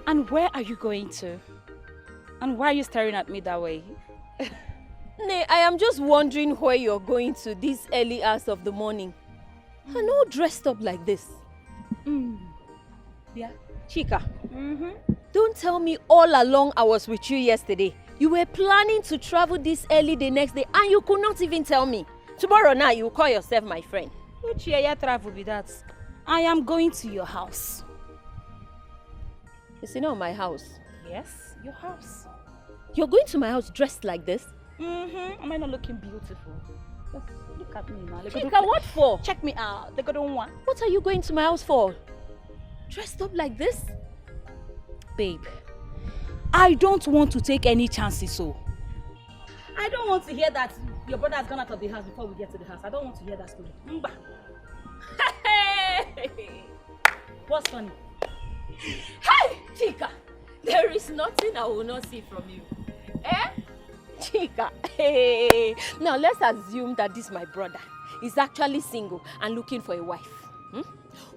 And where are you going to? And why are you staring at me that way? Nay, I am just wondering where you're going to this early hours of the morning. And all dressed up like this. Yeah. Chica, don't tell me all along I was with you yesterday. You were planning to travel this early the next day and you could not even tell me. Tomorrow night, you call yourself my friend. Which year travel be that? I am going to your house. Is it not my house? Yes, your house. You're going to my house dressed like this? Am I not looking beautiful? Just look at me now. Chica, what for? Check me out. They don't want. What are you going to my house for? Dressed up like this? Babe, I don't want to take any chances, so. I don't want to hear that your brother has gone out of the house before we get to the house. I don't want to hear that story. Mba. What's funny? Hey, Chica, there is nothing I will not see from you. Eh? Chica, hey. Now let's assume that this my brother is actually single and looking for a wife.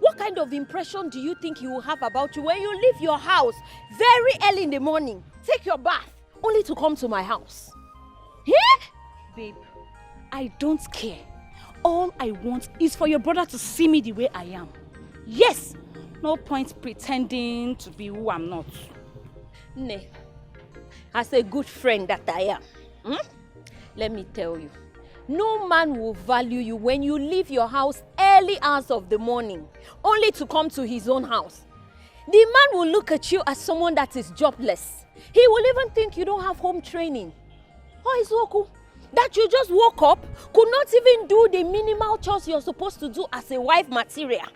What kind of impression do you think he will have about you when you leave your house very early in the morning, take your bath, only to come to my house? Yeah? Babe, I don't care. All I want is for your brother to see me the way I am. Yes! No point pretending to be who I'm not. Nay, as a good friend that I am, let me tell you, no man will value you when you leave your house early hours of the morning, only to come to his own house. The man will look at you as someone that is jobless. He will even think you don't have home training. Oh, Izoku, that you just woke up, could not even do the minimal chores you're supposed to do as a wife material.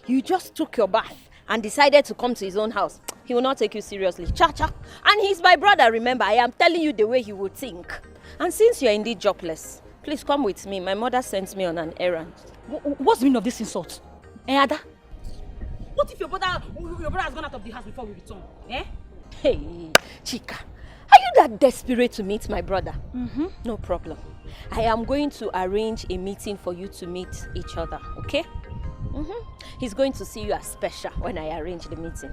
You just took your bath and decided to come to his own house. He will not take you seriously. Cha-cha. And he's my brother, remember. I am telling you the way he would think. And since you're indeed jobless, please come with me. My mother sent me on an errand. What's the meaning of this insult? Ada? What if your brother has gone out of the house before we return? Eh? Hey, Chica. Are you that desperate to meet my brother? No problem. I am going to arrange a meeting for you to meet each other, okay? He's going to see you as special when I arrange the meeting.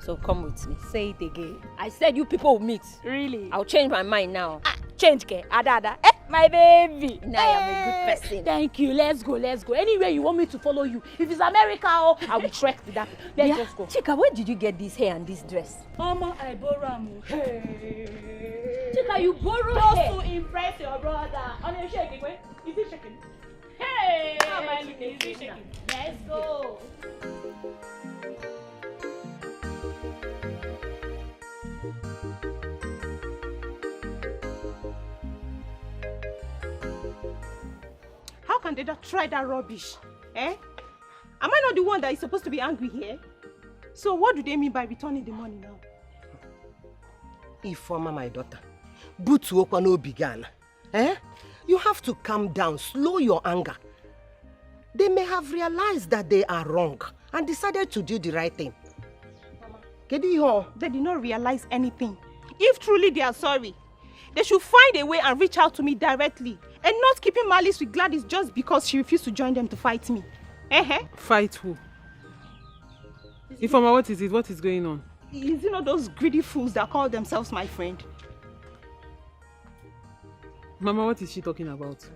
So come with me. Say it again. I said you people will meet. Really? I'll change my mind now. Change, ke? Ada. My baby. Now I am a good person. Thank you. Let's go. Anywhere you want me to follow you. If it's America, I will trek to that. Let's just go. Chica, where did you get this hair and this dress? Mama, I borrow. Hey. Chica, you borrow hair. Just to impress your brother. On your shaking, wait. Is he shaking? Hey! Is he shaking? Let's go. How can they not try that rubbish? Eh? Am I not the one that is supposed to be angry here? So what do they mean by returning the money now? Ifeoma, my daughter, butu okwa no began. Eh? You have to calm down, slow your anger. They may have realized that they are wrong and decided to do the right thing. Mama, they did not realize anything. If truly they are sorry, they should find a way and reach out to me directly and not keeping malice with Gladys just because she refused to join them to fight me. Fight who? Ifeoma, what is it? What is going on? Is it not those greedy fools that call themselves my friend? Mama, what is she talking about?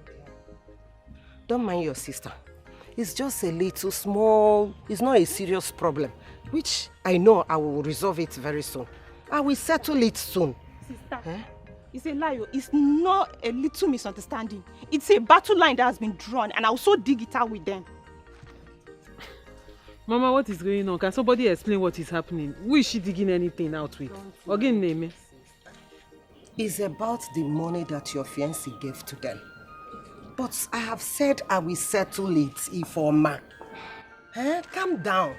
Don't mind your sister. It's just a little small, it's not a serious problem, which I know I will resolve it very soon. I will settle it soon. Sister, it's a lie. It's not a little misunderstanding. It's a battle line that has been drawn and I'll so dig it out with them. Mama, what is going on? Can somebody explain what is happening? Who is she digging anything out with? Again, name it. It's about the money that your fiancé gave to them. But I have said I will settle it, Ifeoma. Calm down.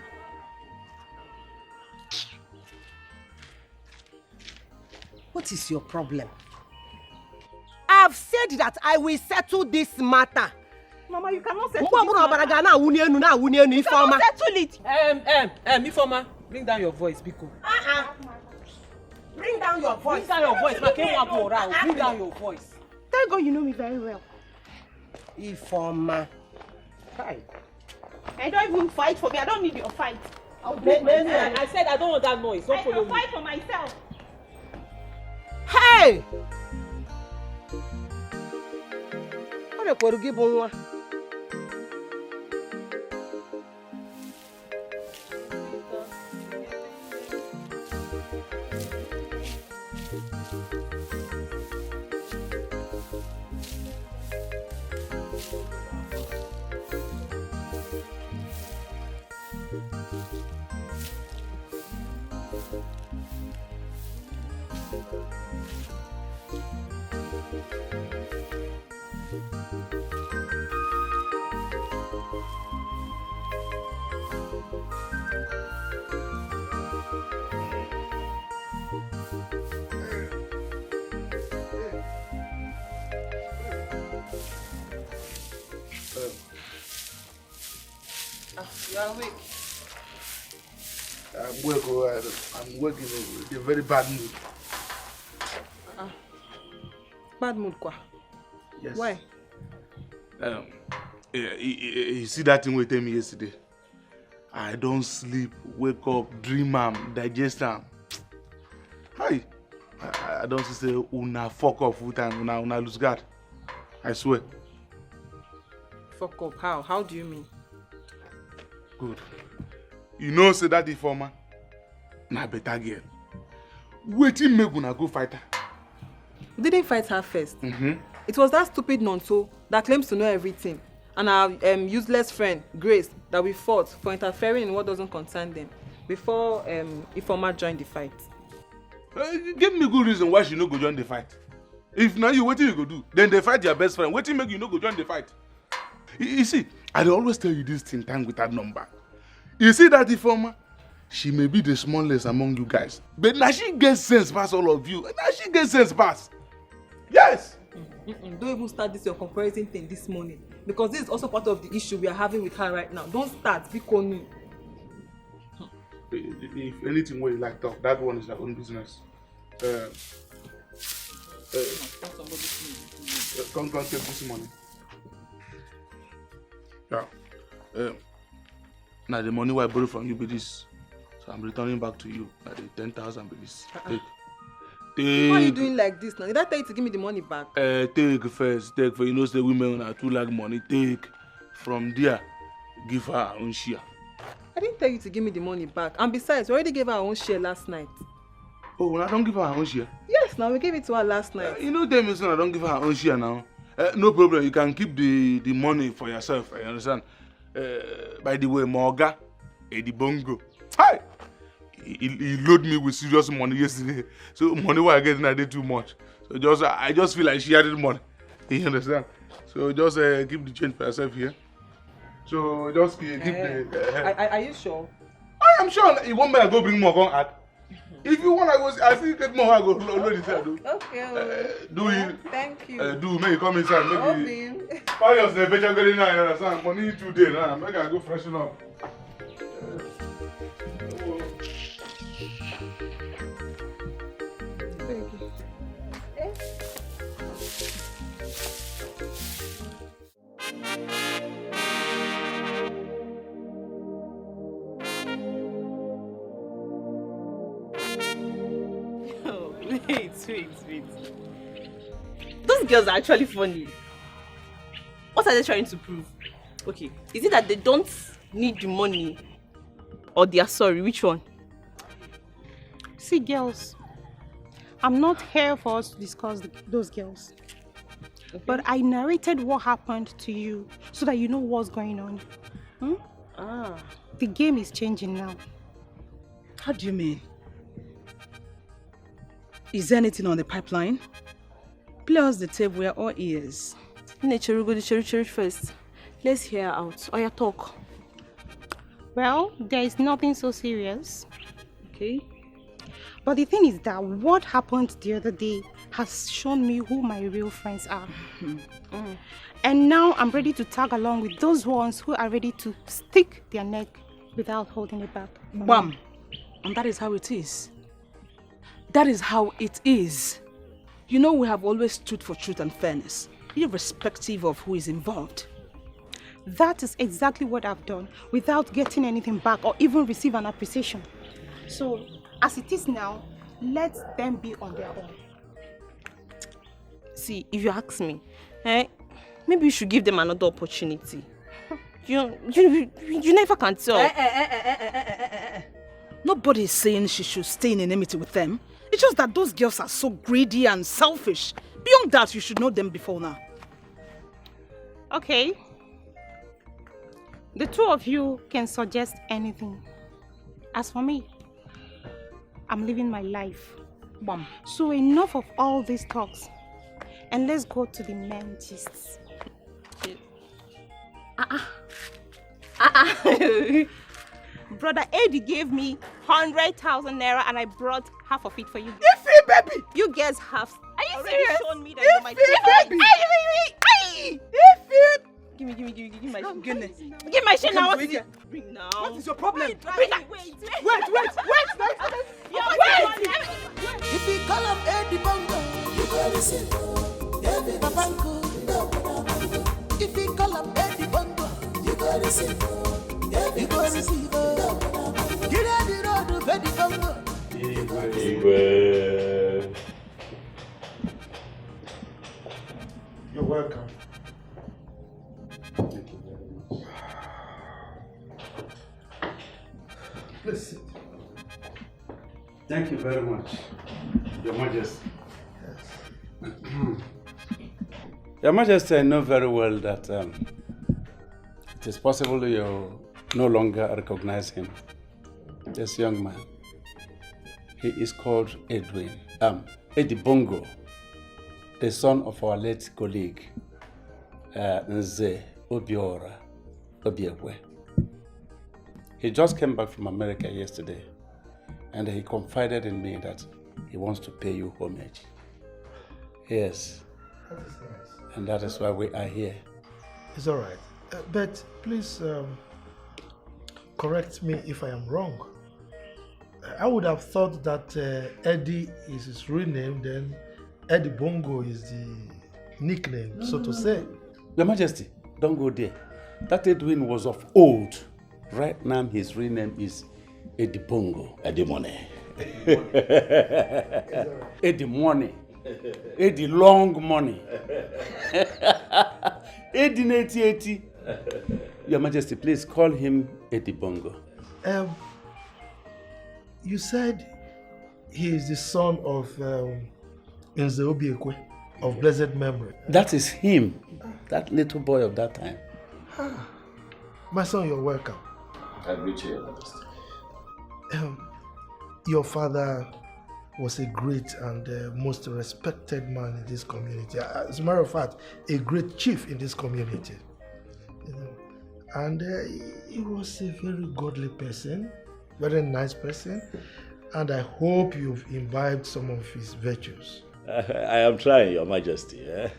What is your problem? I have said that I will settle this matter. Mama, you cannot settle it. You cannot settle it. Ifeoma, bring down your voice, Biko. Bring down your voice. Bring down your voice. Bring down your voice. Thank God you know me very well. Ifeoma. Hi. I don't even fight for me. I don't need your fight. I said I don't want that noise. Don't follow me. I can fight for myself. Hey! What are you doing? You are awake. I'm working in a very bad mood. Bad mood, quoi? Yes. Why? You see that thing we tell me yesterday? I don't sleep, wake up, dream digest am. Hi. I don't say una fuck off full time, una lose guard. I swear. Fuck up. How? How do you mean? Good. You know say that the former na better girl. Wetin make una go fight her? We didn't fight her first. Mm-hmm. It was that stupid nonso that claims to know everything, and our useless friend Grace that we fought for interfering in what doesn't concern them before Ifeoma joined the fight. Give me good reason why she no go join the fight. If now you wetin you go do, then they fight your best friend. Wetin make you no go join the fight? You see, I dey always tell you this thing time with that number. You see that Ifeoma, she may be the smallest among you guys, but now she gets sense past all of you. Now she gets sense past. Yes. Don't even start this your comparison thing this morning, because this is also part of the issue we are having with her right now. Don't start, because If anything where you like talk, that one is your own business. Come take this money. Yeah. Now the money I borrowed from you be this, so I'm returning back to you. Now the 10,000 be this. Take. Why are you doing like this now? Did I tell you to give me the money back? Take first. Take for you know the women are too like money. Take from there, give her her own share. I didn't tell you to give me the money back. And besides, we already gave her own share last night. Oh, well, I don't give her her own share. Yes, now we gave it to her last night. You know, tell me son, I don't give her her own share now. No problem. You can keep the money for yourself. I understand. By the way, Morga, Eddie Bongo. Hi. He loaded me with serious money yesterday. So money what I get now did too much. So I just feel like she had the money. You understand? So just keep the change for yourself here. So just keep the. Are you sure? I am sure. You want me to go bring more on at? If you want, I still get more. I go load it there. Okay. Do it. Thank you. Do make you come inside. Make you. Why you say better getting now? You understand? Money 2 days now. Make I go freshen up. Wait. Those girls are actually funny. What are they trying to prove? Okay, is it that they don't need the money or they are sorry? Which one? See, girls, I'm not here for us to discuss those girls. Okay. But I narrated what happened to you so that you know what's going on. The game is changing now. How do you mean? Is there anything on the pipeline? Play us the tape, we are all ears. Nature, go to church first. Let's hear her out. Or your talk. Well, there is nothing so serious. Okay. But the thing is that what happened the other day has shown me who my real friends are. And now I'm ready to tag along with those ones who are ready to stick their neck without holding it back. Bam! And that is how it is. That is how it is. You know, we have always stood for truth and fairness, irrespective of who is involved. That is exactly what I've done without getting anything back or even receive an appreciation. So, as it is now, let them be on their own. See, if you ask me, maybe you should give them another opportunity. You never can tell. Nobody is saying she should stay in enmity with them. It's just that those girls are so greedy and selfish. Beyond that, you should know them before now. Okay. The two of you can suggest anything. As for me, I'm living my life. Bam. So enough of all these talks. And let's go to the main gists. Brother Eddie gave me 100,000 naira and I brought half of it for you. Iffy, baby! You guys have Are you serious? shown me that you're my Baby! Hey! Iffy! Give me my shit. Goodness. Give my shit now. What bring is it. it? Bring now. What is your problem? Wait. If you call up Eddie Bongo, you go listen. Babango, if you call up Eddie Bongo, you go listen. You go listen. Get out the road of Eddie Bongo. Igwe. You're welcome. Please sit. Thank you very much, Your Majesty. Yes. Your Majesty, I know very well that it is possible you no longer recognize him. This young man. He is called Eddie Bongo, the son of our late colleague, Nze Obiora Obiekwe. He just came back from America yesterday, and he confided in me that he wants to pay you homage. Yes. That is nice. And that is why we are here. It's all right. But please correct me if I am wrong. I would have thought that Eddie is his real name, then Eddie Bongo is the nickname, so to say. Your Majesty, don't go there. That Edwin was of old. Right now, his real name is Eddie Bongo. Eddie Money. Eddie Money. Eddie Long Money. Eddie 8080. Your Majesty, please call him Eddie Bongo. You said he is the son of Nze Obiekwe of blessed memory. That is him. That little boy of that time. My son, you're welcome. I greet you, Your Majesty. Your father was a great and most respected man in this community. As a matter of fact, a great chief in this community. You know, and he was a very godly person, very nice person, and I hope you've imbibed some of his virtues. I am trying, Your Majesty. That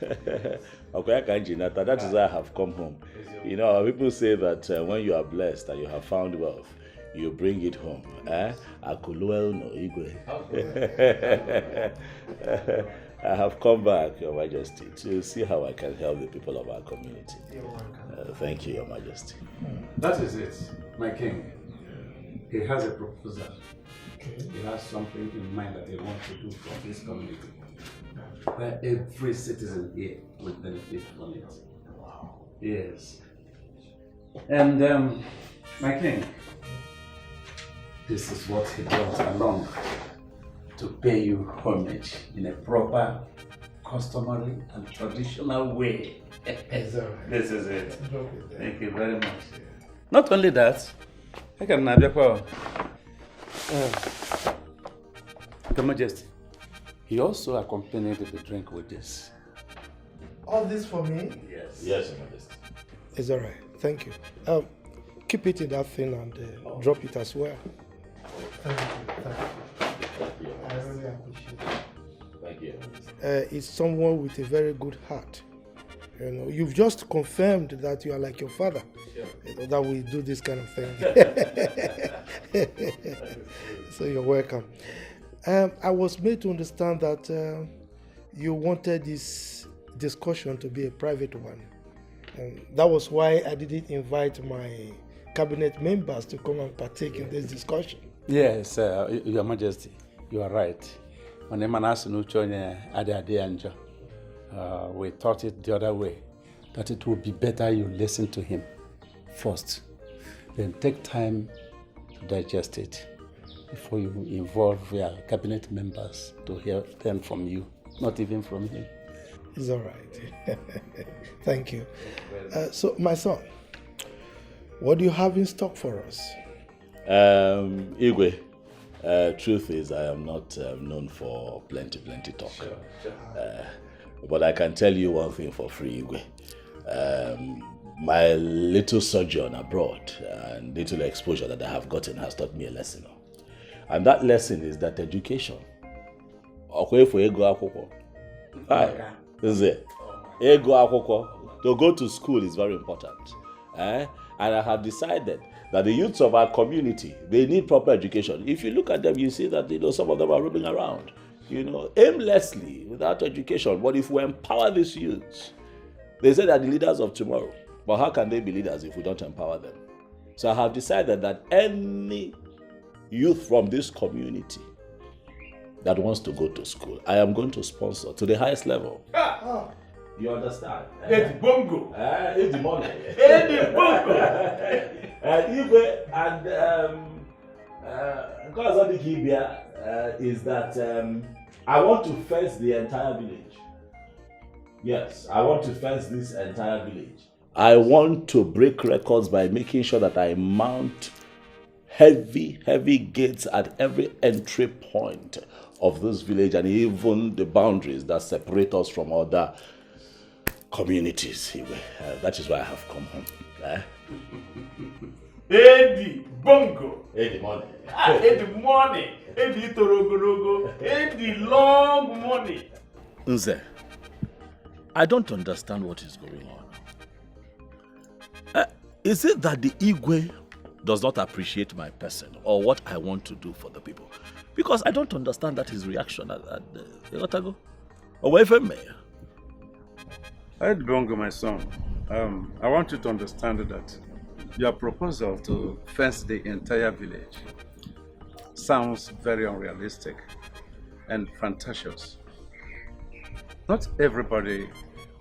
is why I have come home. You know, people say that when you are blessed and you have found wealth, you bring it home. I have come back, Your Majesty, to see how I can help the people of our community. Thank you, Your Majesty. That is it, my king. He has a proposal. He has something in mind that he wants to do for this community, where every citizen here will benefit from it. Wow. Yes. And my king, this is what he brought along to pay you homage in a proper, customary, and traditional way. This is it. Thank you very much. Not only that, I can Your Majesty, he also accompanied the drink with this. All this for me? Yes. Yes, Your Majesty. It's all right. Thank you. Keep it in that thing and drop it as well. Thank you. I really appreciate it. Thank you. It's someone with a very good heart. You know, you've just confirmed that you are like your father. Sure. You know, that we do this kind of thing. So you're welcome. I was made to understand that you wanted this discussion to be a private one. That was why I didn't invite my cabinet members to come and partake in this discussion. Yes, Your Majesty, you are right. We thought it the other way, that it would be better you listen to him first, then take time to digest it before you involve your cabinet members to hear them from you, not even from him. It's all right. Thank you. So, my son, what do you have in stock for us? Igwe, truth is I am not known for plenty talk. Sure. But I can tell you one thing for free, Igwe. My little sojourn abroad and little exposure that I have gotten has taught me a lesson. And that lesson is that education. To go to school is very important. And I have decided that the youths of our community, they need proper education. If you look at them, you see that some of them are roaming around, aimlessly, without education. But if we empower these youths, they say they're the leaders of tomorrow. But how can they be leaders if we don't empower them? So I have decided that any youth from this community that wants to go to school, I am going to sponsor to the highest level. You understand? It's bongo. It's the money. It's bongo. Is that I want to fence the entire village. Yes, I want to fence this entire village. I want to break records by making sure that I mount heavy gates at every entry point of this village and even the boundaries that separate us from other communities. That is why I have come home. Eddie bongo. Eddie money. Eddie money. Eddie torogorogo. Eddie long money. Nze, I don't understand what is going on. Is it that the Igwe does not appreciate my person or what I want to do for the people? Because I don't understand that his reaction at Otago. Away from me. Ed Bongo, my son, I want you to understand that your proposal to fence the entire village sounds very unrealistic and fantasious. Not everybody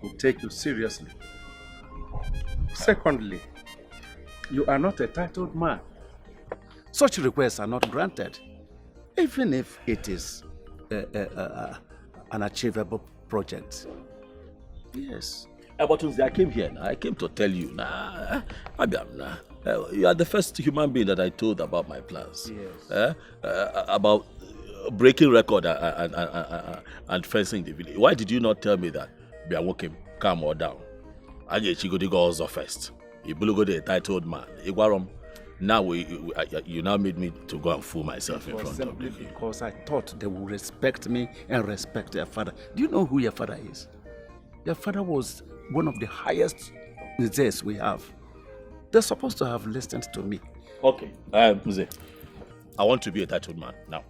will take you seriously. Secondly, you are not a titled man. Such requests are not granted, even if it is an achievable project. Yes. But I came here now. I came to tell you now. You are the first human being that I told about my plans. Yes. About breaking record and fencing the village. Why did you not tell me that? Be a walking, calm or down. I get you go to go also first. You go the titled man. Now you now made me to go and fool myself in front of you. Because I thought they would respect me and respect their father. Do you know who your father is? Your father was one of the highest Nzes we have. They're supposed to have listened to me. Okay. Mze, I want to be a titled man now.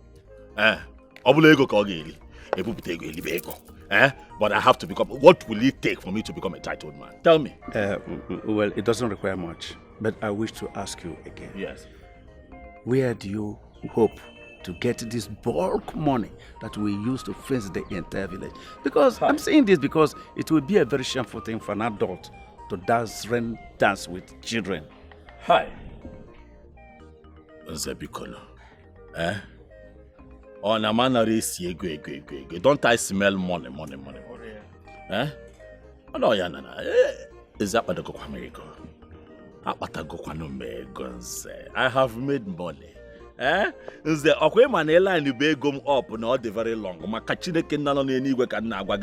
But I have to become. What will it take for me to become a titled man? Tell me. Well, it doesn't require much. But I wish to ask you again. Yes. Where do you hope to get this bulk money that we use to fence the entire village? Because I'm saying this because it will be a very shameful thing for an adult to dance with children. Hi. Nzebikono. On a man race, don't I smell money? Oh no, is that what the go America? I have made money. Is the okay manela and you be gum up not the very long.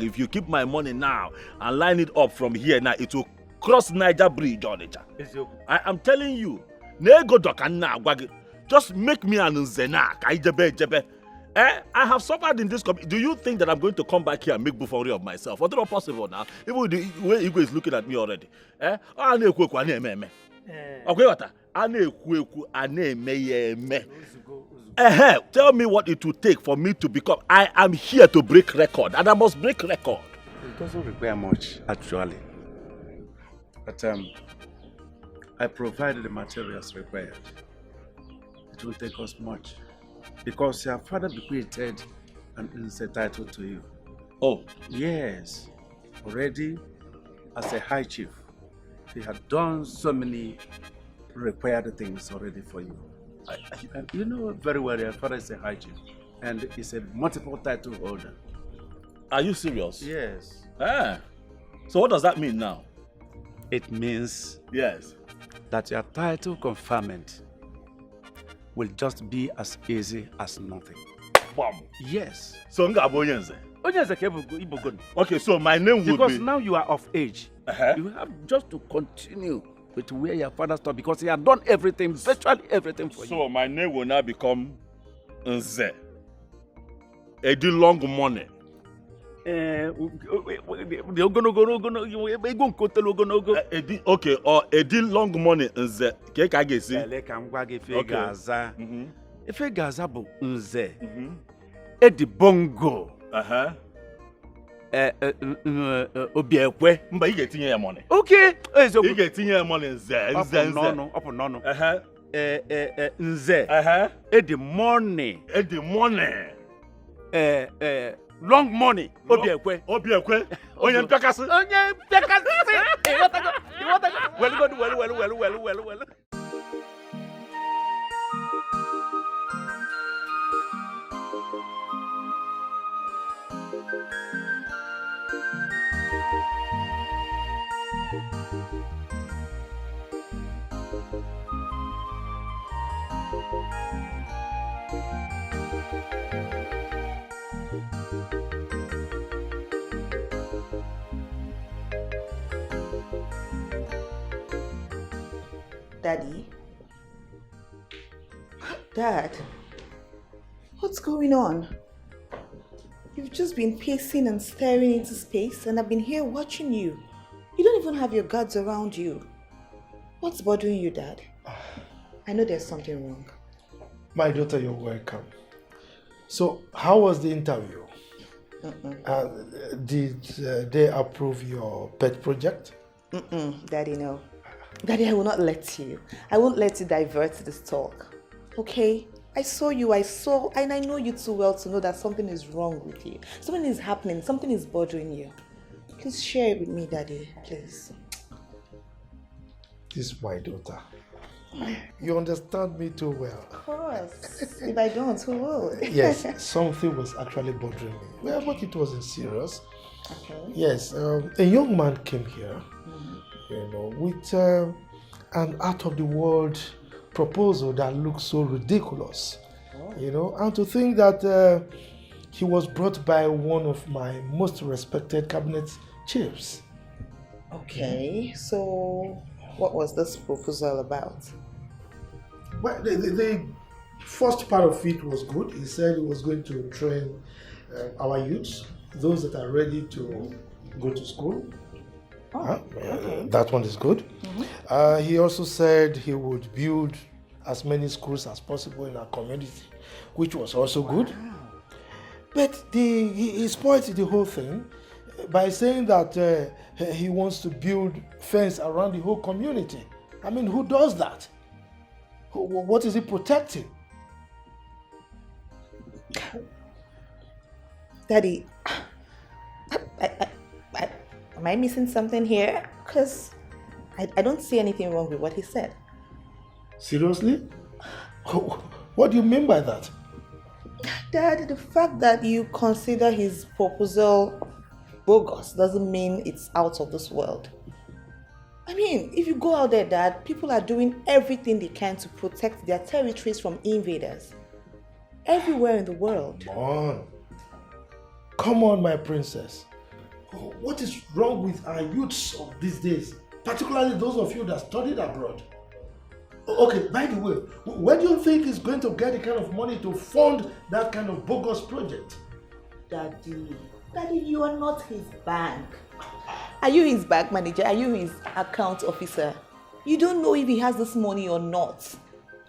If you keep my money now and line it up from here now, it will cross Niger Bridge on it. I am telling you, just make me an Zenak. I have suffered in this community. Do you think that I'm going to come back here and make buffoonery of myself? What's not possible now? Even the way Igwe is looking at me already. Okay, what? Tell me what it will take for me to become. I am here to break record, and I must break record. It doesn't require much, actually. But I provided the materials required. It won't take us much. Because your father bequeathed an insect title to you. Oh. Yes. Already, as a high chief, he had done so many required things already for you. You know very well your father is a high chief. And is a multiple title holder. Are you serious? Yes. Ah. So what does that mean now? It means yes, that your title conferment will just be as easy as nothing. Bam. Yes. So okay, so my name will be... Because now you are of age. You have just to continue with where your father stopped because he had done everything, virtually everything for you. So my name will now become Nze. Edi long money. Okay, or Edi long money Nze. Okay. If a Gaza bu Nze, Edi bongo. Obiekwe. Mba you get your money. Okay. You get your money Nze. No. Nze. Edi money. Long money. Obiekwe. Onye mpekasi. Well. Daddy? Dad? What's going on? You've just been pacing and staring into space and I've been here watching you. You don't even have your guards around you. What's bothering you, Dad? I know there's something wrong. My daughter, you're welcome. So, how was the interview? Did they approve your pet project? Daddy, no. Daddy, I will not let you. I won't let you divert this talk. Okay? I saw you, and I know you too well to know that something is wrong with you. Something is happening, something is bothering you. Please share it with me, Daddy, please. This is my daughter. You understand me too well. Of course. If I don't, who will? Yes, something was actually bothering me. Well, but it wasn't serious. Okay. Yes, a young man came here, with an out-of-the-world proposal that looks so ridiculous. And to think that he was brought by one of my most respected cabinet chiefs. Okay, so what was this proposal about? Well, the first part of it was good. He said he was going to train our youths, those that are ready to go to school. Okay. That one is good. He also said he would build as many schools as possible in our community, which was also good. But he spoiled the whole thing by saying that he wants to build fence around the whole community. I mean, who does that? What is he protecting? Daddy, am I missing something here? Because I don't see anything wrong with what he said. Seriously? What do you mean by that? Dad, the fact that you consider his proposal bogus doesn't mean it's out of this world. I mean, if you go out there, Dad, people are doing everything they can to protect their territories from invaders. Everywhere in the world. Come on, my princess. What is wrong with our youths of these days? Particularly those of you that studied abroad. Okay, by the way, where do you think he's going to get the kind of money to fund that kind of bogus project? Daddy, you are not his bank. Are you his bank manager? Are you his account officer? You don't know if he has this money or not,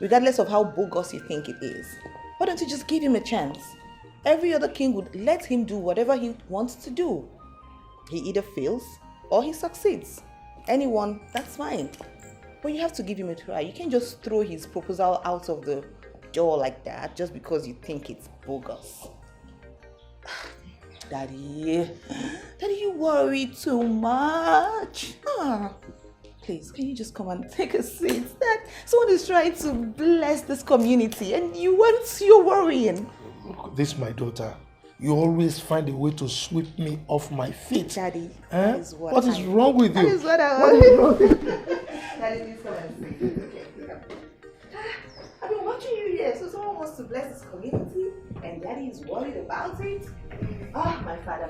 regardless of how bogus you think it is. Why don't you just give him a chance? Every other king would let him do whatever he wants to do. He either fails or he succeeds. anyone, that's fine. But you have to give him a try. You can't just throw his proposal out of the door like that just because you think it's bogus. Daddy, you worry too much. Please, can you just come and take a seat? Dad, someone is trying to bless this community and you're worrying. Look, this is my daughter. You always find a way to sweep me off my feet. Daddy, that is what is wrong with you? That is what I want. What is wrong with you? Daddy, please come and sit. Okay. I've been watching you here, so someone wants to bless this community and Daddy is worried about it. Oh, my father.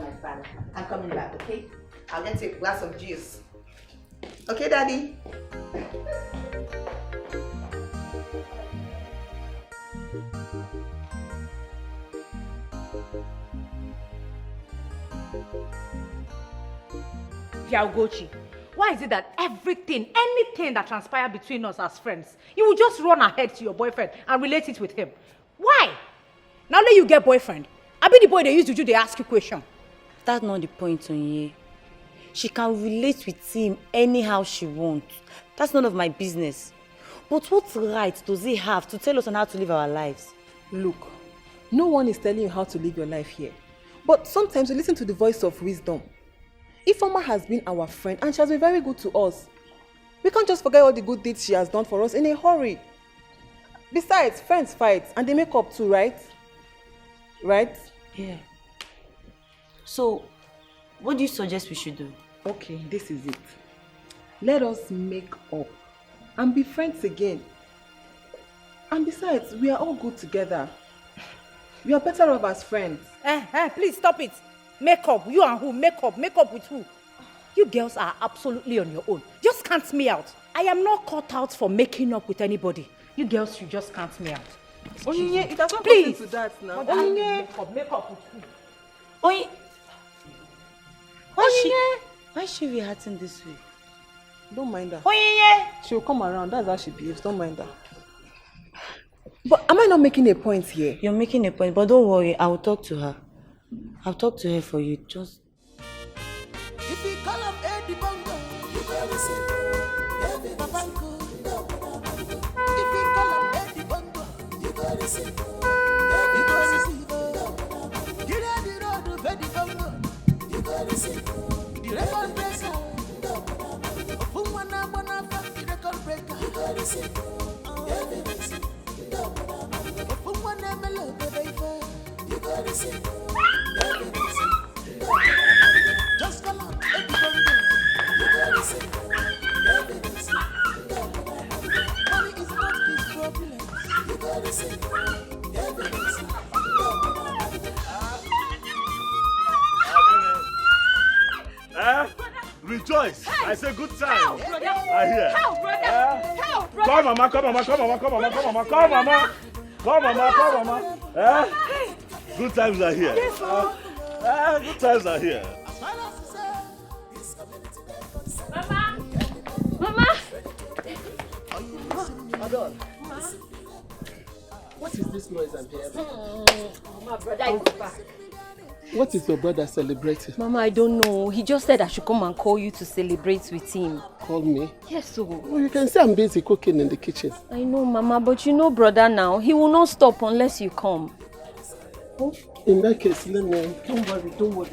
I'm coming back, okay? I'll get you a glass of juice. Okay, Daddy? Gochi, why is it that anything that transpired between us as friends, you will just run ahead to your boyfriend and relate it with him? Why? Now that you get boyfriend, I be the boy they used to do, they ask you question. That's not the point, Onye. She can relate with him anyhow she wants. That's none of my business. But what right does he have to tell us on how to live our lives? Look, no one is telling you how to live your life here. But sometimes you listen to the voice of wisdom. Ifeoma has been our friend and she has been very good to us. We can't just forget all the good deeds she has done for us in a hurry. Besides, friends fight and they make up too, right? Right? Yeah. So, what do you suggest we should do? Okay, this is it. Let us make up and be friends again. And besides, we are all good together. We are better off as friends. Please stop it. Make up. You and who? Make up. Make up with who? You girls are absolutely on your own. Just count me out. I am not cut out for making up with anybody. You girls should just count me out. Onyinye, it has not Please. gotten to that now. Onyinye. Make up with who? Onyinye. Why is she reacting this way? Don't mind her. Onyinye. She'll come around. That's how she behaves. Don't mind her. But am I not making a point here? You're making a point, but don't worry. I will talk to her. I'll talk to her for you. Just... If we call up Eddie Bongo, you gotta see Babango. If we call up Eddie Bongo, you gotta see Get out the road of Eddie Bongo, you gotta see the record breaker. Fumana Bonafat, the record breaker, you gotta see Fumana Melo, baby, you gotta see. Just come on, everybody. You gotta say, evidence. Money is not his problem. You gotta say, evidence. Rejoice! Hey. I say good time. Help, brother. I hear. Help, brother. Help, brother. Come, mama, come, mama, come, mama, come, mama, come, mama, come, mama. Come, mama, come, mama. Good times are here. Yes, good times are here. Mama! Adon, what is this noise I'm hearing? My brother is back. What is your brother celebrating? Mama, I don't know. He just said I should come and call you to celebrate with him. Call me? Yes, so. Well, you can say I'm busy cooking in the kitchen. I know, Mama, but you know brother now. He will not stop unless you come. Oh, in that case, let me... Don't worry.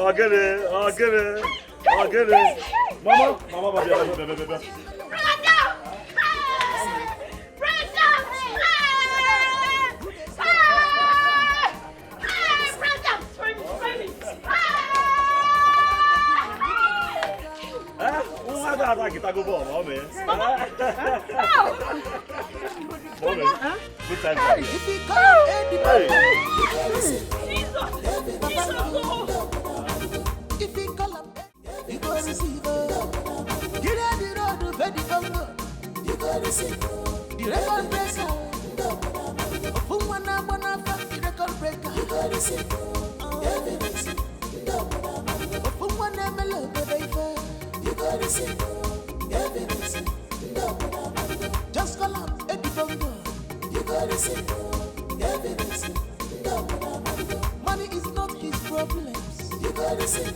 I'll get it. Mama, baby. Kita go ball, mama. Good time. If we call Eddie If we call him, you go receive. Get out the road of Eddie Bongo. You go receive. The record breaker. Fumana Bonafat, the record breaker. You go receive. Evidence. Fumana Melo, baby. You go receive. Evidence. Just call up Eddie Bongo. You gotta say evidence. problems. You gotta see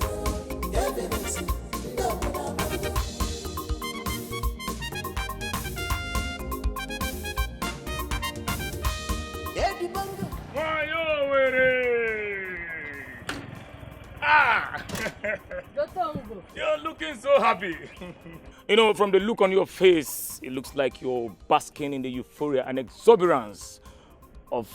evidence. Ah! You're looking so happy. You know, from the look on your face, it looks like you're basking in the euphoria and exuberance of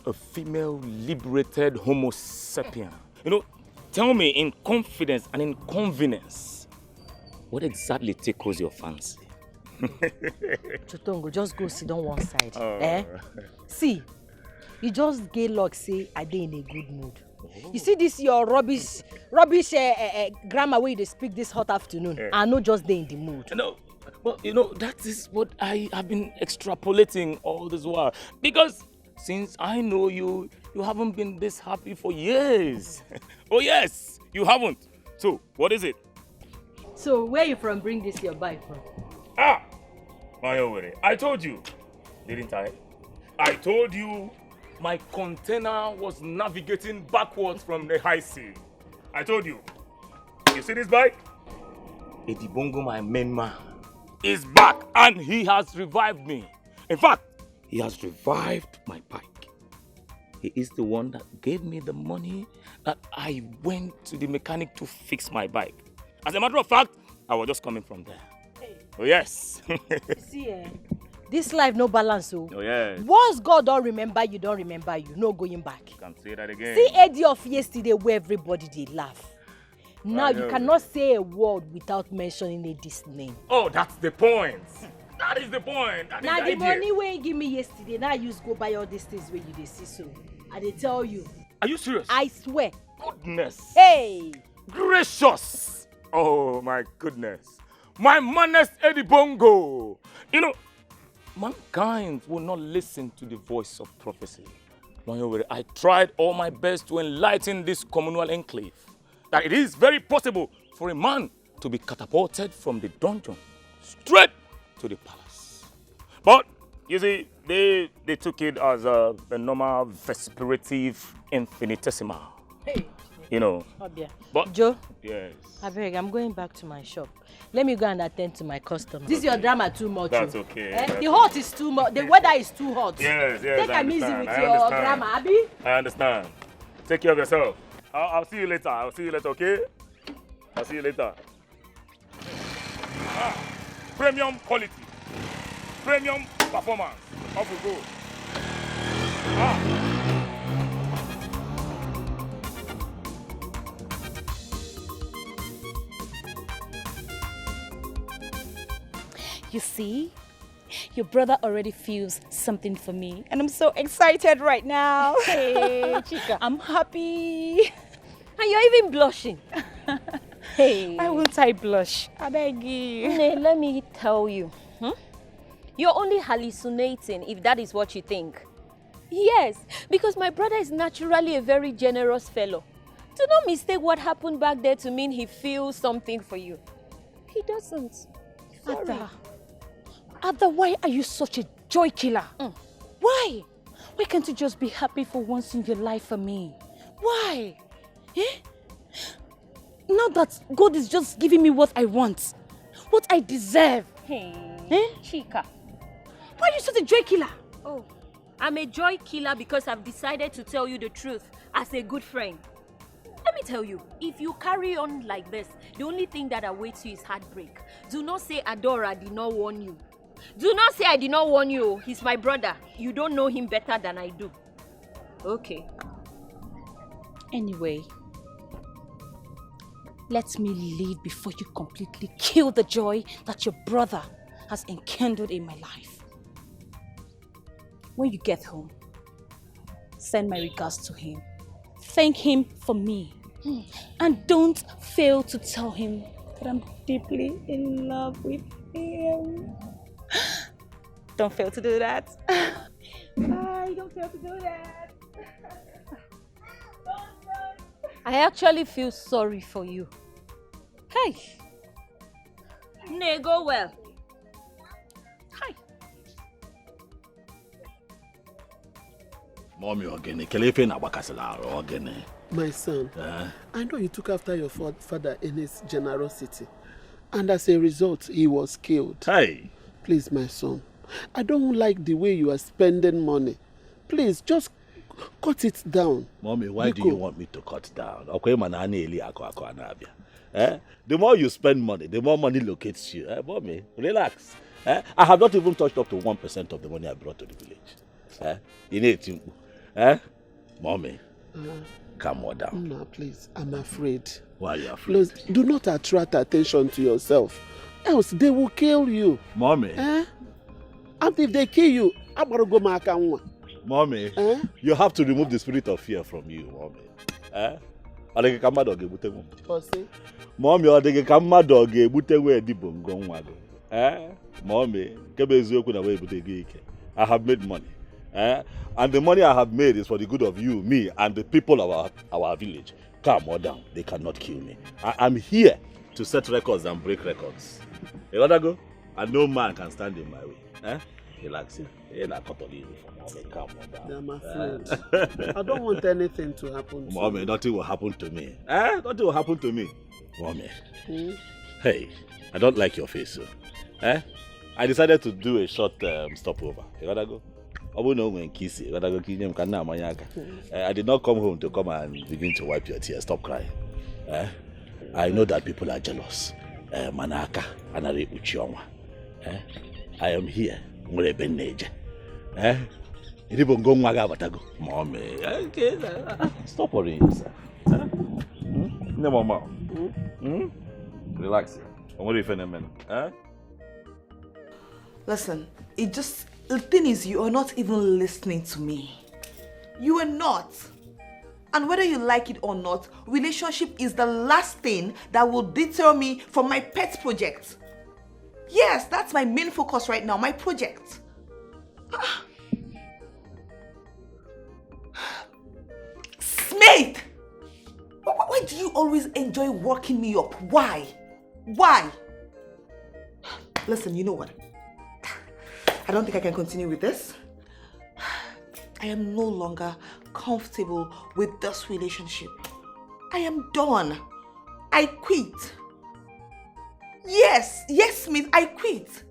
a female liberated Homo sapien. You know, tell me in confidence and in convenience, what exactly tickles your fancy? Chotongo, just go sit on one side. Eh? See, you just get luck say I dey in a good mood. You see this your rubbish grammar where you speak this hot afternoon. I know just dey in the mood. No, well, you know, that is what I have been extrapolating all this while. Because since I know you, you haven't been this happy for years. Oh yes, you haven't. So, what is it? So, where you from bring this your bike from? Ah! I told you, didn't I? I told you my container was navigating backwards from the high sea. I told you. You see this bike? Edibongo, my main man, is back and he has revived me. In fact, he has revived my bike. He is the one that gave me the money that I went to the mechanic to fix my bike. As a matter of fact, I was just coming from there. Oh yes. See, this life no balance. Oh yes. Once God don't remember you, no going back. You can say that again. See Eddie of yesterday where everybody they laugh. Now you cannot say a word without mentioning Eddie's name. Oh, that's the point. That is the point. That now is the idea. money where you give me yesterday, now I use go buy all these things where you they see so. I they tell you. Are you serious? I swear. Goodness. Hey. Gracious. Oh my goodness. My manest Eddie Bongo. You know, mankind will not listen to the voice of prophecy. I tried all my best to enlighten this communal enclave that it is very possible for a man to be catapulted from the dungeon straight to the palace. But, you see, they took it as a normal vesperative infinitesimal. Hey. You know. Obia. But, Joe. Yes. I beg, I'm going back to my shop. Let me go and attend to my customers. This is your drama too much. That's okay. That's the hot is too much. The weather is too hot. Yes. Take I it easy understand. with your drama, Abby. I understand. Take care of yourself. I'll see you later. Okay? I'll see you later. Premium quality. Premium performance. Off we go. You see, your brother already feels something for me, and I'm so excited right now. Hey, Chica. I'm happy. And you're even blushing. Hey. Why won't I blush? I beg you. Let me tell you. You're only hallucinating if that is what you think. Yes, because my brother is naturally a very generous fellow. Do not mistake what happened back there to mean he feels something for you. He doesn't. Sorry. Ada, why are you such a joy killer? Why? Why can't you just be happy for once in your life for me? Why? Now that God is just giving me what I want, what I deserve. Chica. Why are you such a joy killer? Oh, I'm a joy killer because I've decided to tell you the truth as a good friend. Let me tell you, if you carry on like this, the only thing that awaits you is heartbreak. Do not say Adora did not warn you. Do not say I did not warn you. He's my brother. You don't know him better than I do. Okay. Anyway, let me leave before you completely kill the joy that your brother has enkindled in my life. When you get home, send my regards to him. Thank him for me. And don't fail to tell him that I'm deeply in love with him. Don't fail to do that. Don't fail to do that. I actually feel sorry for you. Hey. Nay, go well. Hi. Mommy, again, Kelefe na bakasela again. My son, I know you took after your father in his generosity. And as a result, he was killed. Hey! Please, my son, I don't like the way you are spending money. Please, just cut it down. Mommy, why do you want me to cut down? The more you spend money, the more money locates you. Mommy, relax. I have not even touched up to 1% of the money I brought to the village. You need to. Mommy, calm down. No, please, I'm afraid. Why are you afraid? Please, do not attract attention to yourself. Else they will kill you. Mommy. And if they kill you, I'm going to go back and Mommy, you have to remove the spirit of fear from you, Mommy. Mommy, I have made money. And the money I have made is for the good of you, me, and the people of our village. Calm down. They cannot kill me. I'm here to set records and break records. You wanna go? And no man can stand in my way. Relax. Calm down. I'm afraid. I don't want anything to happen to Mommy, nothing will happen to me. Nothing will happen to me. Mommy. Hey, I don't like your face. I decided to do a short stopover. You gotta go? I did not come home to come and begin to wipe your tears. Stop crying. I know that people are jealous. Manaka, Anare Uchioma. I am here. Mommy, stop worrying yourself. No, Mama. Relax. What are you feeling? Listen, the thing is, you are not even listening to me. You are not. And whether you like it or not, relationship is the last thing that will deter me from my pet project. Yes, that's my main focus right now, my project. Smith! Why do you always enjoy working me up? Why? Why? Listen, you know what? I don't think I can continue with this. I am no longer comfortable with this relationship. I am done. I quit. Yes, Smith, I quit.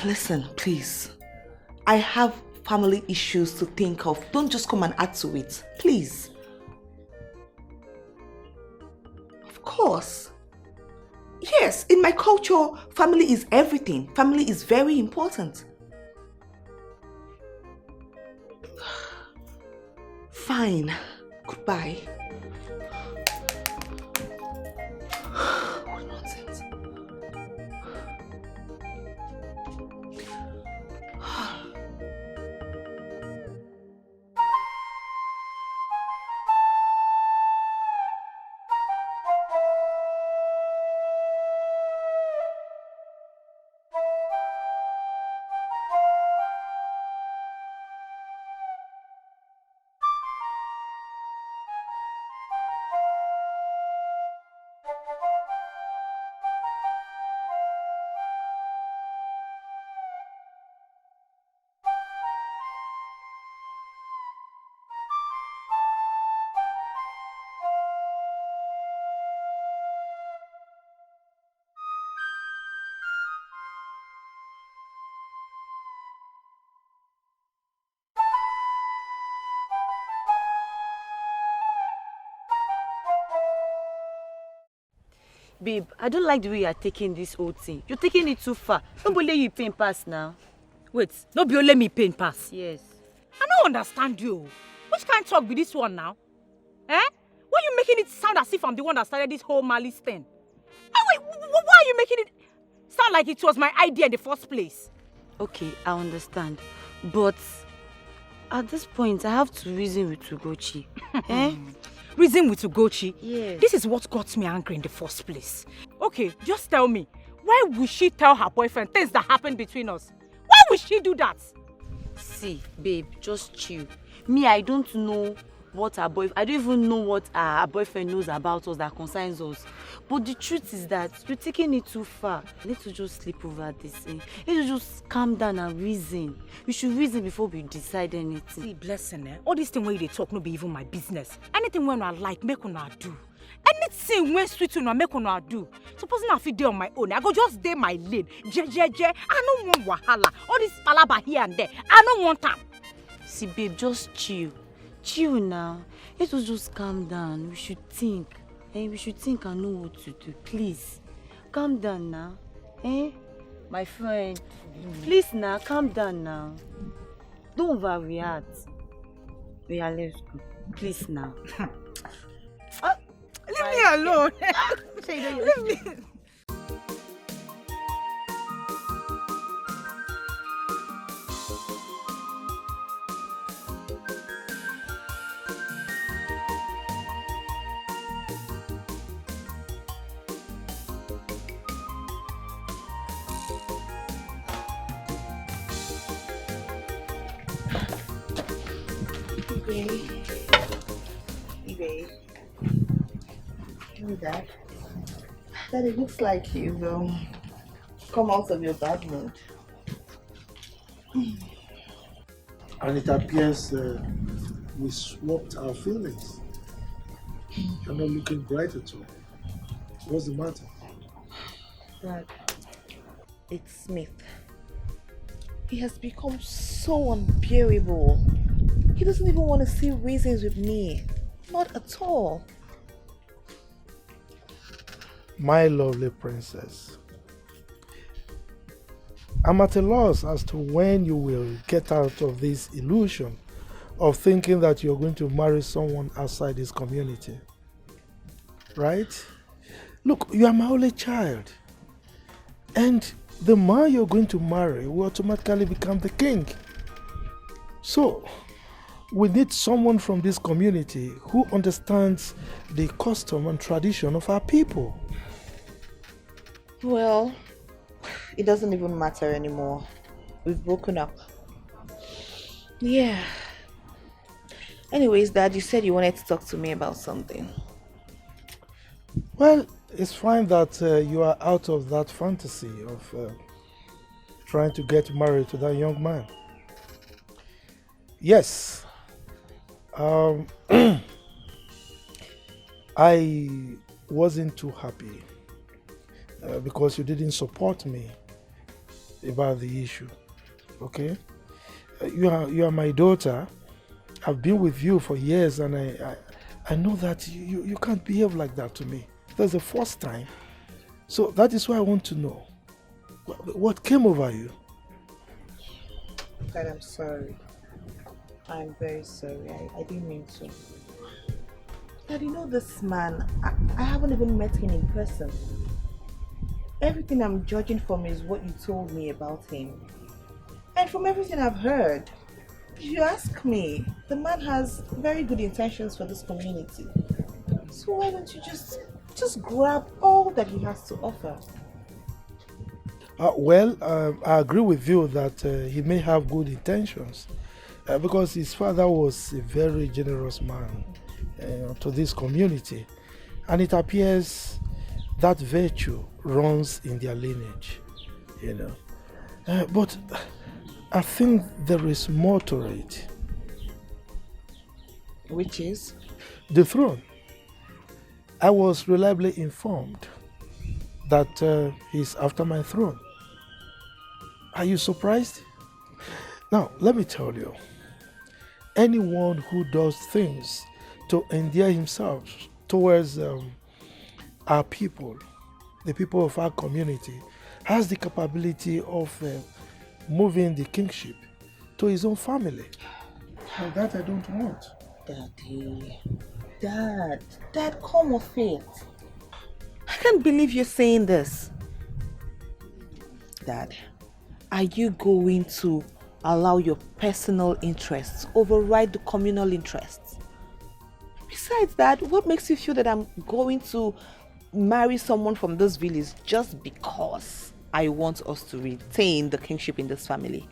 Listen, please. I have family issues to think of. Don't just come and add to it. Please. Of course. Yes, in my culture, family is everything. Family is very important. Fine. Goodbye. What nonsense. Babe, I don't like the way you are taking this whole thing. You're taking it too far. Don't believe you pain pass now. Wait, don't be only me pain pass. Yes. I don't understand you. Which kind of talk be this one now? Why are you making it sound as if I'm the one that started this whole malice thing? Wait, why are you making it sound like it was my idea in the first place? Okay, I understand. But at this point, I have to reason with Ugochi. Reason with Ugochi? Yes. This is what got me angry in the first place. Okay, just tell me, why would she tell her boyfriend things that happened between us? Why would she do that? See, babe, just chill. Me, I don't know what our boyfriend, I don't even know what our boyfriend knows about us that concerns us. But the truth is that you're taking it too far. You need to just sleep over this. You need to just calm down and reason. We should reason before we decide anything. See, blessing, all this thing where they talk no be even my business. Anything when I like, make una do. Anything when sweet una make una do. Supposing I fit dey on my own, I go just dey my lane. Je. I don't want wahala. All this palaba here and there, I don't want them. See, babe, just chill. Chill now. Let us just calm down. We should think. We should think and know what to do. Please, calm down now. My friend, please now, calm down now. Don't overreact. Yeah, let's go. Please now. Leave me alone. Leave me. Babe. Hey, Dad. Dad, it looks like you've come out of your bad mood. And it appears we swapped our feelings. You're not looking bright at all. What's the matter? Dad, it's Smith. He has become so unbearable. He doesn't even want to see reasons with me. Not at all. My lovely princess, I'm at a loss as to when you will get out of this illusion of thinking that you're going to marry someone outside this community. Right? Look, you are my only child. And the man you're going to marry will automatically become the king. So, we need someone from this community who understands the custom and tradition of our people. Well, it doesn't even matter anymore. We've broken up. Yeah. Anyways, Dad, you said you wanted to talk to me about something. Well, it's fine that you are out of that fantasy of trying to get married to that young man. Yes. I wasn't too happy because you didn't support me about the issue. Okay? You are my daughter. I've been with you for years, and I know that you can't behave like that to me. That's the first time. So that is why I want to know what came over you. Dad, I'm sorry. I'm very sorry. I didn't mean to. Dad, you know this man, I haven't even met him in person. Everything I'm judging from is what you told me about him. And from everything I've heard, if you ask me, the man has very good intentions for this community. So why don't you just grab all that he has to offer? I agree with you that he may have good intentions because his father was a very generous man to this community, and it appears that virtue runs in their lineage, you know. But I think there is more to it. Which is? The throne. I was reliably informed that he's after my throne. Are you surprised? Now, let me tell you, anyone who does things to endear himself towards our people, the people of our community, has the capability of moving the kingship to his own family. And that I don't want. Daddy, Dad, come off it. I can't believe you're saying this. Dad, are you going to allow your personal interests override the communal interests? Besides that, what makes you feel that I'm going to marry someone from this village just because I want us to retain the kingship in this family?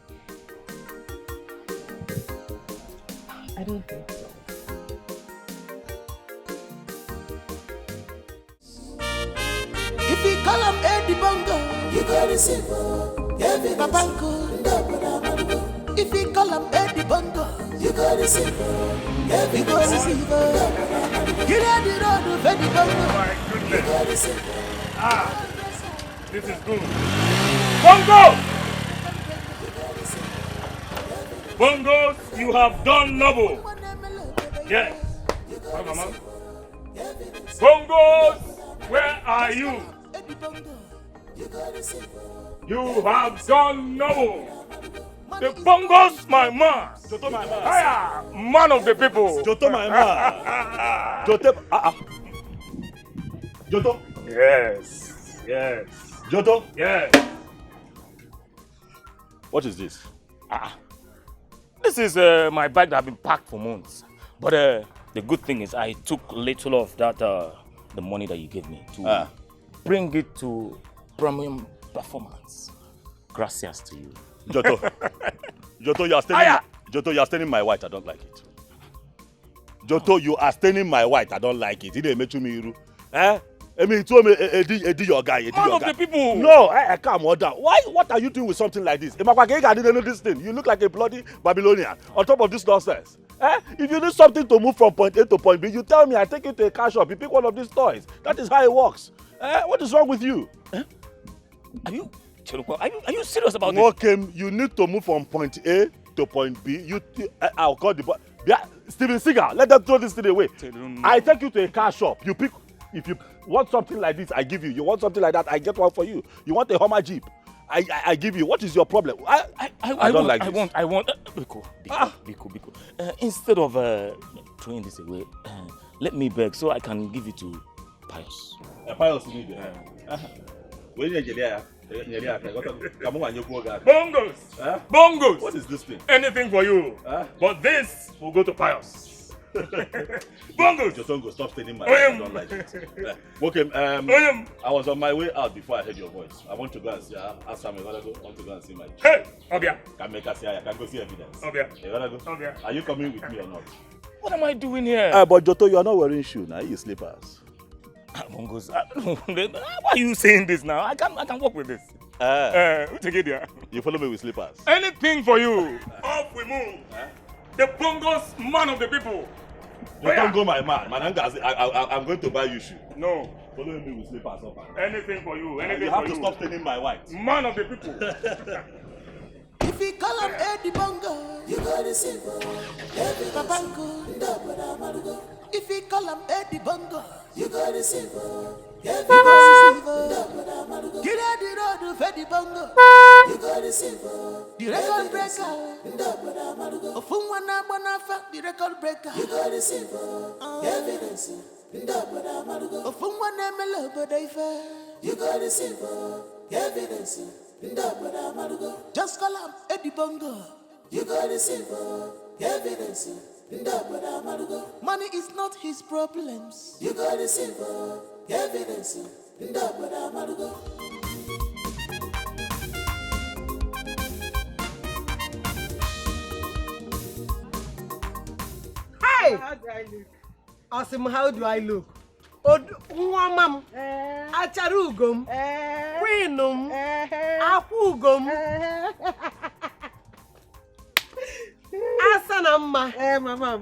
I don't think so. go receive evidence. Babanko, if he call him Eddie Bongo, you go receive evidence. You go receive get out the road of Eddie Bongo. My goodness. You go receive. This is good. Bongo! Bongos, you have done noble. Yes. Mama. Bongos, where are you? You have done noble. The Bongos, my man. Joto, my man. Hiya, man of the people. Joto, my man. Joto, Joto. Yes. Yes. Joto. Yes. What is this? This is my bag that I've been packed for months. But the good thing is I took little of that, the money that you gave me to bring it to premium performance. Gracias to you. Joto. Joto, you are staining my white. I don't like it. Joto, you are staining my white. I don't like it. I mean, told me, Eddie, your guy. One of the people. No, I can't order. Why? What are you doing with something like this? I didn't know this thing. You look like a bloody Babylonian on top of this nonsense. If you need something to move from point A to point B, you tell me. I take it to a car shop. You pick one of these toys. That is how it works. What is wrong with you? Are you serious about this? Okay, you need to move from point A to point B. I'll call the boy. Steven Seagal, let them throw this thing away. I take you to a car shop. You pick. If you want something like this, I give you. You want something like that, I get one for you. You want a Hummer Jeep, I give you. What is your problem? I don't like this. I want. Biko. Instead of throwing this away, let me beg so I can give it to Pius. Pius, you need Bongos! Bongos! What is this thing? Anything for you. But this will go to Pius. Bongos! Jotongo, stop staining my I don't like it. Okay, I was on my way out before I heard your voice. I want to go and see. Ask Sam, I want to go and see my. Hey, Obia. Can make us see. I can go see evidence. Obia. You wanna go? Obia. Are you coming with me or not? What am I doing here? But Joto, you are not wearing shoes now. You slippers. Bongos, why are you saying this now? I can walk with this. Take it there. You follow me with slippers. Anything for you. Off we move. The Bongos, man of the people. You don't go, my man. I'm going to buy you shoes. No. Follow me with slippers up. Anything for you. Anything you for have you. to stop staining my white. Man of the people. If he call him Eddie Bongo, you go receive Babanko. If he call him Eddie Bongo, you go receive get out the road of Eddie Bongo, you go receive the record breaker. Ofumwana Bonafa, the record breaker, you go receive evidence. Ofumwana Melobodaifa, you go receive evidence. Just call him Eddie Bongo. You got receive evidence. Money is not his problems. You got receive evidence. Hey! How do I look? Awesome, how do I look? Nwamam, Acharugum, Queenum, Akugum, Asanamma. Mamam.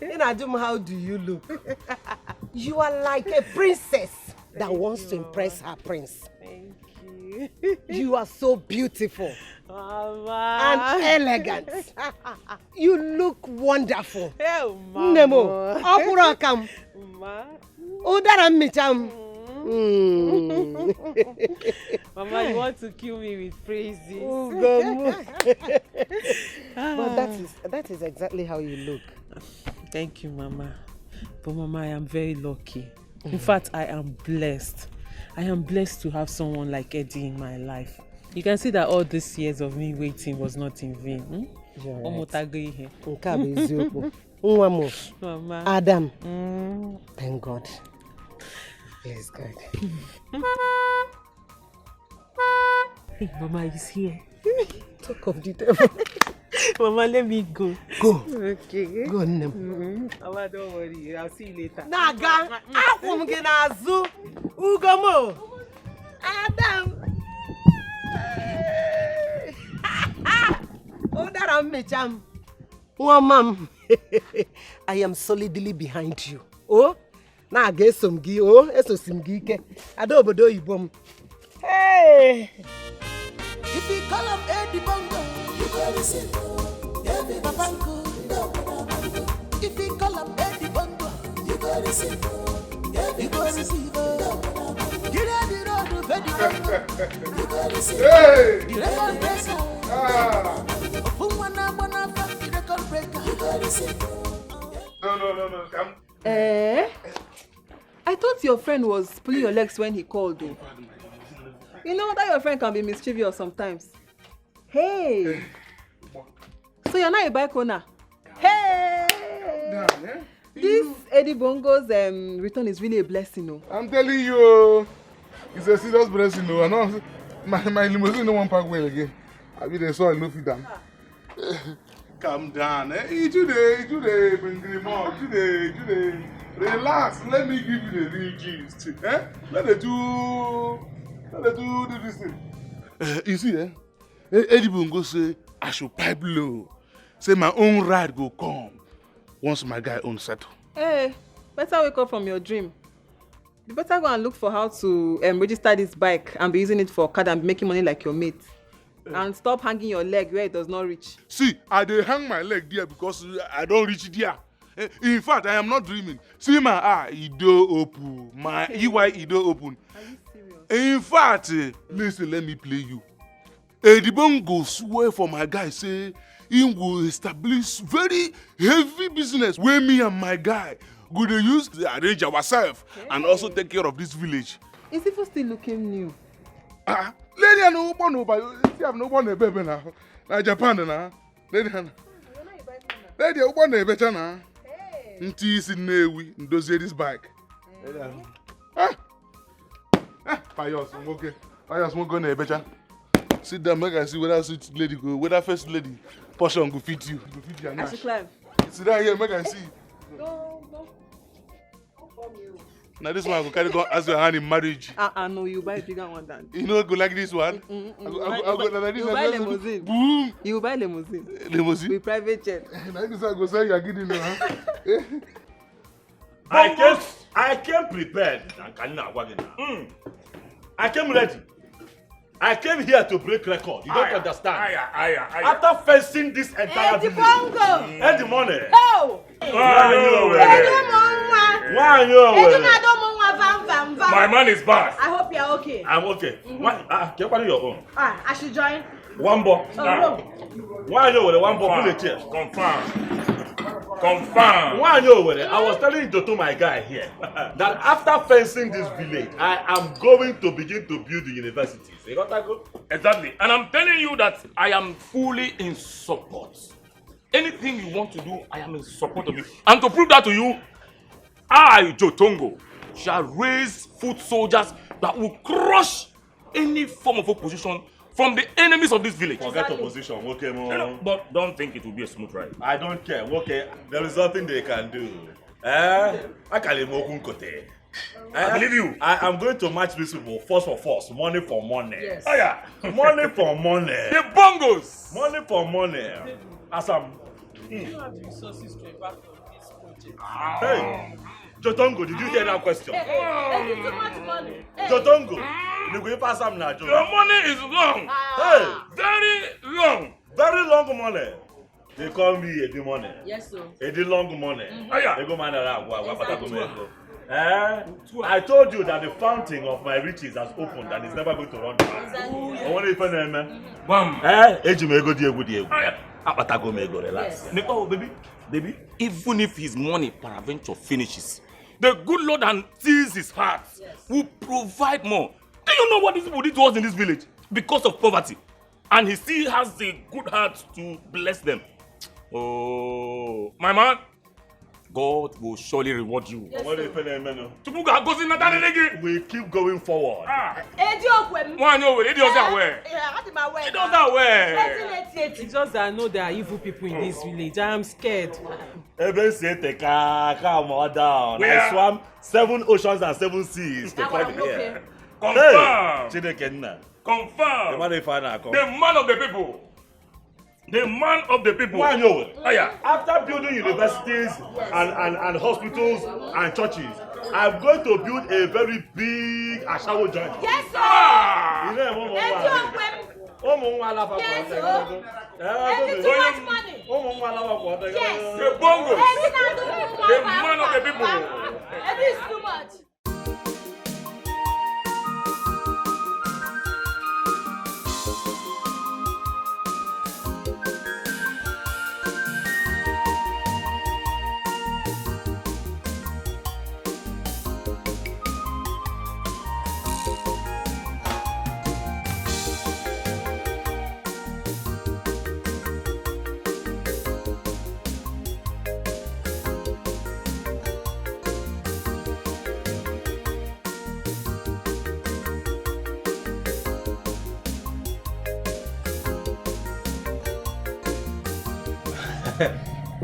Inadum, how do you look? You are like a princess that wants to impress her prince. Thank you. You are so beautiful. Mama. And elegant. You look wonderful. Oh, Mama. Nemo, Okurakam. Ma. Udara micham. Mama, you want to kill me with praises. But that is exactly how you look. Thank you, Mama. But Mama, I am very lucky. In fact, I am blessed. I am blessed to have someone like Eddie in my life. You can see that all these years of me waiting was not in vain. Mama. Adam. Thank God. Yes, God. Hey, Mama is here. Talk of the devil. Mama, let me go. Go. Okay. Go, Nem. Mama, don't worry. I'll see you later. Naga, Akum Ginazu, Ugomo, Adam. Cham. Mom, I am solidly behind you. Oh, now get some gi. Oh, eso simgi ke. Adobodo ibom. Hey. If you call him Eddie Bongo, you go listen. Babango. If you call him Eddie Bongo, you go listen. You go receive. Get out the road to Eddie Bongo. You go listen. Hey. The record breaker. The record breaker. You go listen. No, come. I thought your friend was pulling your legs when he called though. You know that your friend can be mischievous sometimes. Hey! So you're not a bike owner? Hey! This Eddie Bongo's return is really a blessing, no? I'm telling you, it's a serious blessing, no. I know my limousine no one park well again. I mean, they saw no fit down. Calm down, eh? Today, bring them out. Today. Relax, let me give you the real gist. Eh? Let the do this thing. You see, Eddie Bongo say I should pipe low. Say my own ride go come once my guy own settle. Hey, better wake up from your dream. You better go and look for how to register this bike and be using it for card and be making money like your mate. And stop hanging your leg where it does not reach. See, I dey hang my leg there because I don't reach there. In fact, I am not dreaming. See my eye, it do open. My EY, it do open. Are you serious? In fact, listen, let me play you. The Bongo swear for my guy, say he will establish very heavy business where me and my guy go to use to arrange ourselves and also take care of this village. Is it still looking new? Lady, I know one over. See, I have no one baby now. Now Japan now. Lady, I want a better now. Nti isi Newi ndozie this bike. Pious, okay. Pious won't go na better. Sit down, make I see whether sweet lady go, whether first lady portion go fit you. Go fit your I nash. should climb. Sit down here, make I see. No. Now this one I go carry go ask your hand in marriage. No, you buy a bigger one than. You know, go like this one. You buy limousine. Boom. You buy limousine. Limousine. With private jet. Now this one go say you are getting now. I came prepared. I came ready. I came here to break record. You don't understand. After facing this entire village. Eddie money. Oh! My man is bad. I hope you're okay. I'm okay. Can you your own? I should join. One ball. Why you with one ball? Pull the chair. Confirm. Why you with it? I was telling to my guy here that after fencing this village, I am going to begin to build the universities. You got that good? Exactly. And I'm telling you that I am fully in support. Anything you want to do, I am in support of you. And to prove that to you, I, Jotongo, shall raise foot soldiers that will crush any form of opposition from the enemies of this village. Forget opposition, okay, mo. But don't think it will be a smooth ride. I don't care, okay. There is nothing they can do. I believe you. I am going to match these people force for force, money for money. Yes. Oh yeah, money for money. The bongos. Money for money. As I'm. You have the resources to embark on this project. Hey, Jotongo, did you hear that question? Too much money. Jotongo, you go pass some now, Your money is long. Hey, very long. Very long money. They call me Eddie money. Yes, sir. Eddie long money. Yeah. They go man around. I told you that the fountain of my riches has opened and it's never going to run dry. Exactly. I want to even man. Bam. Relax. Oh, baby, even if his money peradventure finishes, the good Lord and sees his heart will provide more. Do you know what these people did to us in this village? Because of poverty. And he still has the good heart to bless them. Oh, my man, God will surely reward you. Yes, we keep going forward. It's just that I know there are evil people in this village. I am scared. Calm down. I swam 7 oceans and 7 seas to come here. Confirm. Hey, Confirm. The man of the people. The man of the people. Why no? Oh, yeah. After building universities and hospitals and churches, I'm going to build a very big Ashawo joint. Yes, sir. Ah! You know, Yes, too much money. Yes. The bongos. The man of the people. It is too much.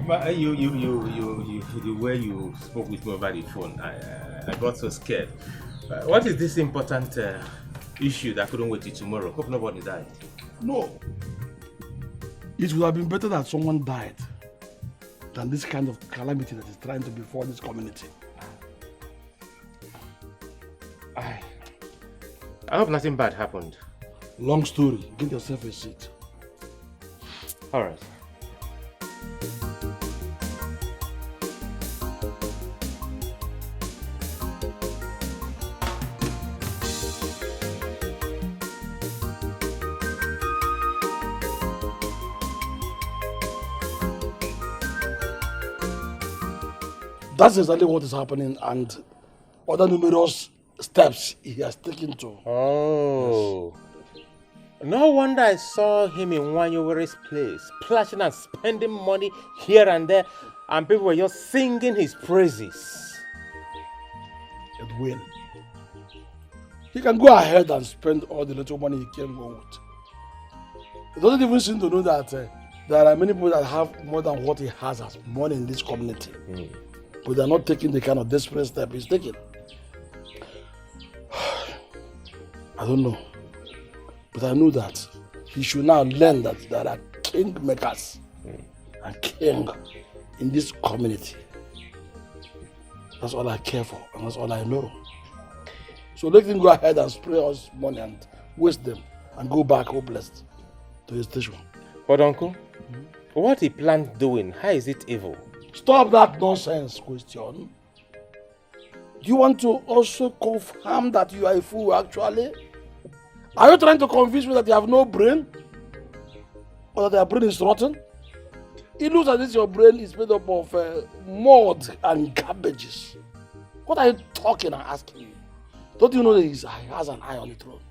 But the way you spoke with me over the phone, I got so scared. What is this important issue that couldn't wait till tomorrow? Hope nobody died. No. It would have been better that someone died than this kind of calamity that is trying to befall this community. I hope nothing bad happened. Long story. Get yourself a seat. All right. That's exactly what is happening and other numerous steps he has taken to. Oh. Yes. No wonder I saw him in Wanyowere's place, splashing and spending money here and there, and people were just singing his praises. Edwin, he can go ahead and spend all the little money he can go with. He doesn't even seem to know that there are many people that have more than what he has as money in this community. But they're not taking the kind of desperate step he's taking. I don't know. But I know that he should now learn that there are king makers and king in this community. That's all I care for and that's all I know. So let him go ahead and spray us money and waste them and go back hopeless to his station. But uncle, what he planned doing, how is it evil? Stop that nonsense question. Do you want to also confirm that you are a fool actually? Are you trying to convince me that you have no brain? Or that your brain is rotten? It looks as if your brain is made up of mud and garbages. What are you talking and asking you? Don't you know that he has an eye on the throne?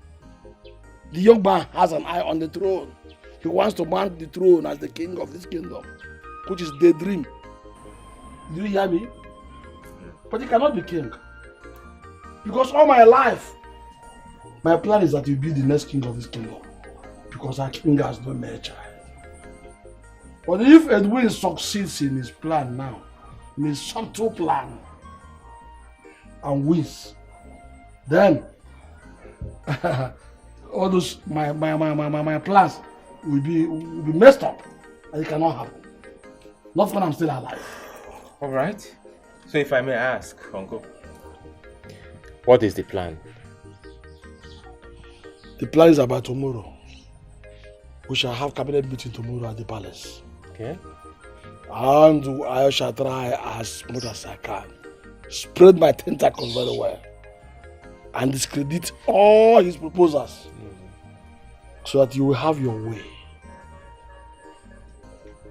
The young man has an eye on the throne. He wants to mount the throne as the king of this kingdom, which is daydream. Do you hear me? But he cannot be king. Because all my life, my plan is that you be the next king of this kingdom. Because our king has no male child. But if Edwin succeeds in his plan now, in his subtle plan, and wins, then all those my plans will be messed up, and it cannot happen. Not when I'm still alive. All right. So if I may ask, Uncle, what is the plan? The plan is about tomorrow. We shall have cabinet meeting tomorrow at the palace. Okay. And I shall try as much as I can. Spread my tentacles very well. And discredit all his proposals. So that you will have your way.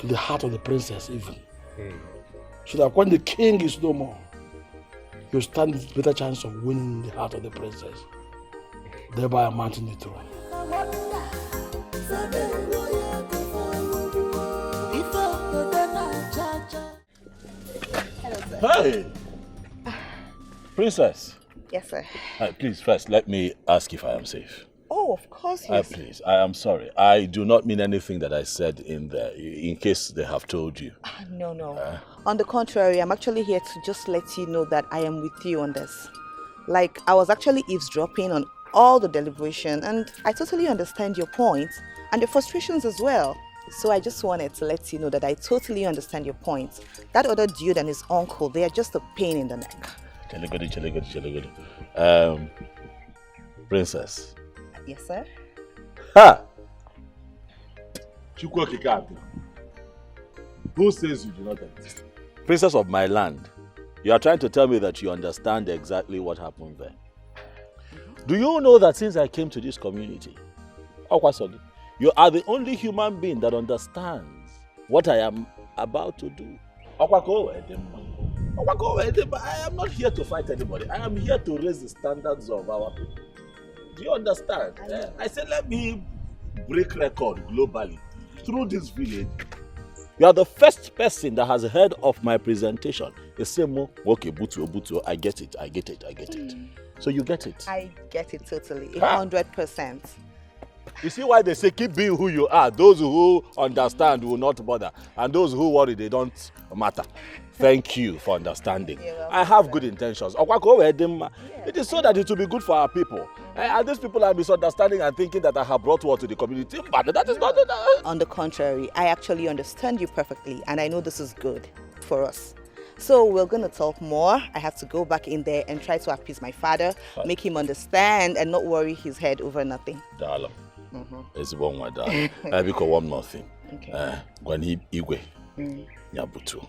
To the heart of the princess even. So that when the king is no more, you stand with a better chance of winning the heart of the princess, thereby mounting the throne. Hey! Princess. Yes, sir. Please, first, let me ask if I am safe. Oh, of course, yes. Please, I am sorry. I do not mean anything that I said in there, in case they have told you. No. On the contrary, I'm actually here to just let you know that I am with you on this. Like, I was actually eavesdropping on all the deliberation, and I totally understand your points and your frustrations as well. So I just wanted to let you know that I totally understand your point. That other dude and his uncle, they are just a pain in the neck. Chilligody. Princess. Yes, sir? Ha! Who says you do not exist? Princess of my land, you are trying to tell me that you understand exactly what happened there. Do you know that since I came to this community, you are the only human being that understands what I am about to do? I am not here to fight anybody. I am here to raise the standards of our people. Do you understand? I said let me break record globally through this village. You are the first person that has heard of my presentation. They say, okay, Butu, I get it. So you get it? I get it totally, 100%. You see why they say keep being who you are. Those who understand will not bother. And those who worry, they don't matter. Thank you for understanding. I have good intentions. It is so that it will be good for our people. And these people are misunderstanding and thinking that I have brought war to the community. But that is not... On the contrary, I actually understand you perfectly. And I know this is good for us. So we're going to talk more. I have to go back in there and try to appease my father, make him understand and not worry his head over nothing. Darling. It's one more, darling. Because one more thing. Okay. When he Igwe, Nyabutu.